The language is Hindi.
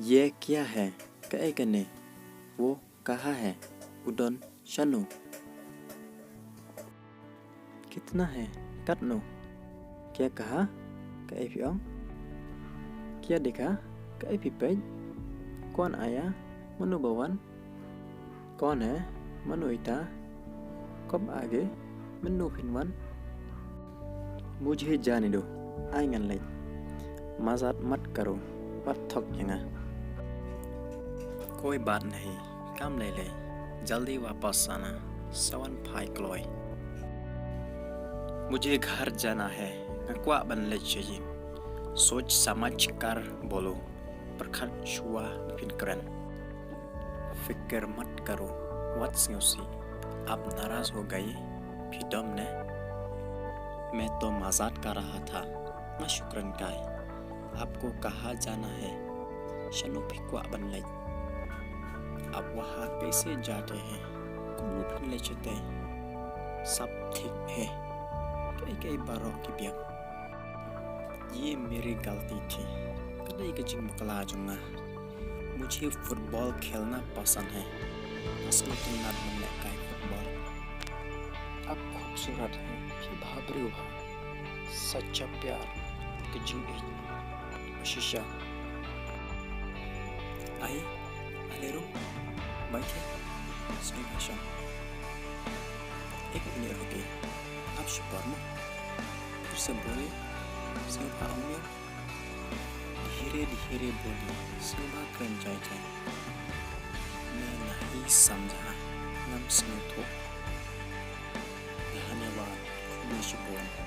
ये क्या है? Kae kene? वो कहाँ है? Udon shanu. कितना है? Katno. क्या कहा? Kae fiong. क्या देखा? Kae pipej. कौन आया? मनु बवन. कौन है? मनु इता. कब आगे? मनु फिनवन. मुझे जाने दो. आएंगन ले. मजाक मत करो. मत थक यंगा. कोई बात नहीं. काम ले ले. जल्दी वापस आना. सवन फाई क्लोय. मुझे घर जाना है. ngakwa ban le चाहिए. सोच समझ कर बोलो. प्रखर छुआ फिनकरन. फिक्र मत करो. वत्स न्यूसी. आप नाराज हो गए? फिदम ने. मैं तो मजाक कर रहा था. ना शुक्रन काय. आपको कहाँ जाना है? शनु फिक्वा बन ले. आप वहाँ कैसे जाते हैं? कुल्लू फिर ले चलते. सब ठीक है. कई बारों की बियम. ये मेरी गलती थी. कदई कचिंग मकला जुंगा. मुझे फुटबॉल खेलना पसंद है. असल तो नाट बनने का है फुटबॉल. आप खूबसूरत हैं. फिर भाबरे हुआ. सच्चा प्यार. कचिंग शीशा. आई. अलेरो. बैठे. सही भाषा. एक मिनट रुके. आप शुक्र में. फिर से बोले. सही पाऊंगे. धीरे धीरे बोली. सेवा करन जाए. मैं नहीं समझा. नम स्मृतो. धन्यवाद. खुद शुक्र.